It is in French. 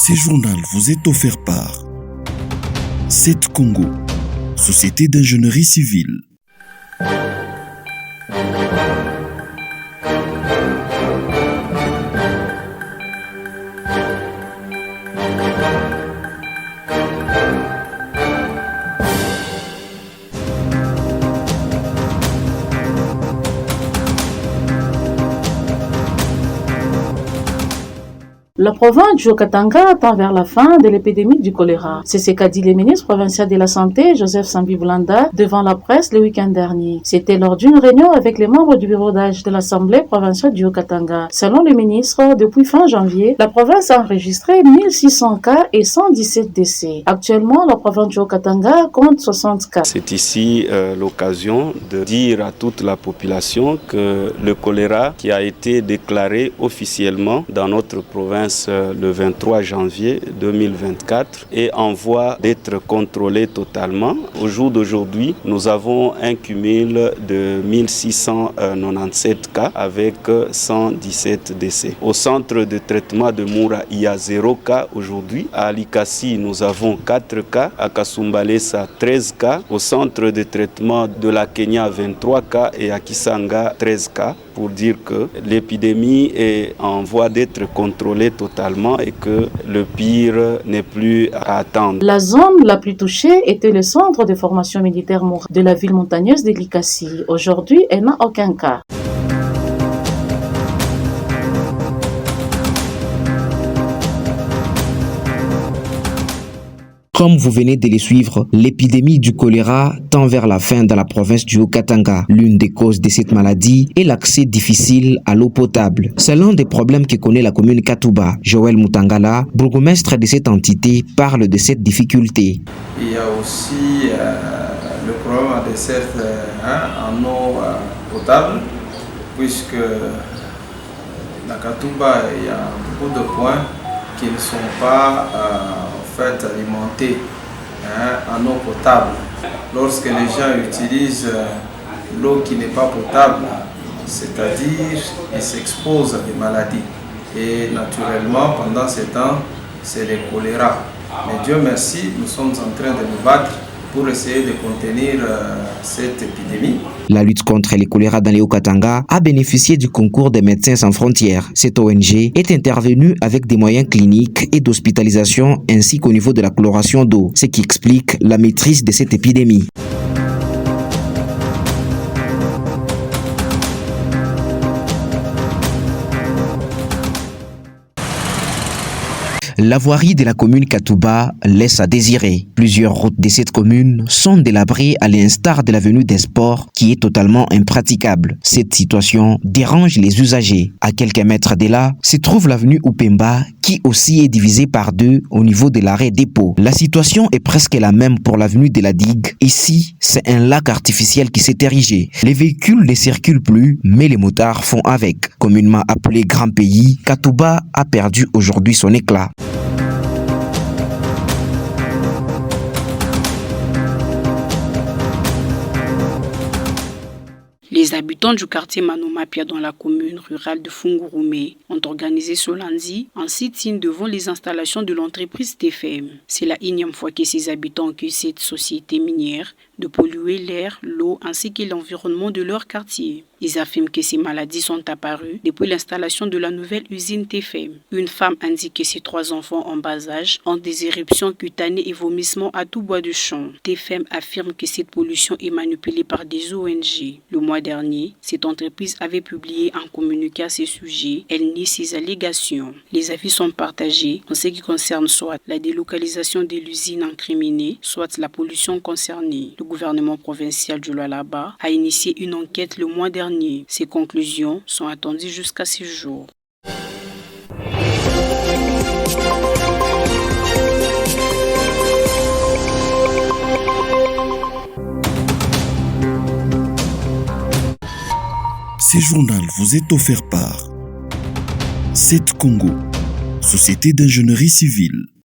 Ce journal vous est offert par CET Congo, Société d'ingénierie civile. La province du Haut-Katanga tend vers la fin de l'épidémie du choléra. C'est ce qu'a dit le ministre provincial de la Santé, Joseph Sambi-Boulanda, devant la presse le week-end dernier. C'était lors d'une réunion avec les membres du bureau d'âge de l'Assemblée provinciale du Haut-Katanga. Selon le ministre, depuis fin janvier, la province a enregistré 1600 cas et 117 décès. Actuellement, la province du Haut-Katanga compte 60 cas. C'est ici l'occasion de dire à toute la population que le choléra qui a été déclaré officiellement dans notre province le 23 janvier 2024 est en voie d'être contrôlé totalement. Au jour d'aujourd'hui, nous avons un cumul de 1697 cas avec 117 décès. Au centre de traitement de Moura, il y a 0 cas aujourd'hui. À Likasi, nous avons 4 cas. À Kasumbalesa, 13 cas. Au centre de traitement de la Kenya, 23 cas. Et à Kisanga, 13 cas. Pour dire que l'épidémie est en voie d'être contrôlée totalement et que le pire n'est plus à attendre. La zone la plus touchée était le centre de formation militaire Moura de la ville montagneuse de Likasi. Aujourd'hui, elle n'a aucun cas. Comme vous venez de les suivre, l'épidémie du choléra tend vers la fin dans la province du Haut-Katanga. L'une des causes de cette maladie est l'accès difficile à l'eau potable. C'est l'un des problèmes que connaît la commune Katouba. Joël Moutangala, bourgmestre de cette entité, parle de cette difficulté. Il y a aussi le problème de desserte en eau potable, puisque la Katouba, il y a beaucoup de points qui ne sont pas alimentés en eau potable. Lorsque les gens utilisent l'eau qui n'est pas potable, c'est-à-dire ils s'exposent à des maladies. Et naturellement, pendant ce temps, c'est le choléra. Mais Dieu merci, nous sommes en train de nous battre pour essayer de contenir cette épidémie. La lutte contre le choléra dans les Haut-Katanga a bénéficié du concours des Médecins sans frontières. Cette ONG est intervenue avec des moyens cliniques et d'hospitalisation ainsi qu'au niveau de la chloration d'eau, ce qui explique la maîtrise de cette épidémie. La voirie de la commune Katouba laisse à désirer. Plusieurs routes de cette commune sont délabrées à l'instar de l'avenue des Sports qui est totalement impraticable. Cette situation dérange les usagers. À quelques mètres de là se trouve l'avenue Upemba qui aussi est divisée par deux au niveau de l'arrêt dépôt. La situation est presque la même pour l'avenue de la Digue. Ici, c'est un lac artificiel qui s'est érigé. Les véhicules ne circulent plus, mais les motards font avec. Communément appelé Grand Pays, Katouba a perdu aujourd'hui son éclat. Les habitants du quartier Manomapia dans la commune rurale de Fungurume ont organisé ce lundi un sit-in devant les installations de l'entreprise TFM. C'est la énième fois que ces habitants accusent cette société minière de polluer l'air, l'eau ainsi que l'environnement de leur quartier. Ils affirment que ces maladies sont apparues depuis l'installation de la nouvelle usine TFM. Une femme indique que ses 3 enfants en bas âge ont des éruptions cutanées et vomissements à tout bout de champ. TFM affirme que cette pollution est manipulée par des ONG. Le mois dernier, cette entreprise avait publié un communiqué à ce sujet. Elle nie ces allégations. Les avis sont partagés en ce qui concerne soit la délocalisation de l'usine incriminée, soit la pollution concernée. Le gouvernement provincial du Lualaba a initié une enquête le mois dernier. Ces conclusions sont attendues jusqu'à ce jour. Ce journal vous est offert par CET Congo, Société d'ingénierie civile.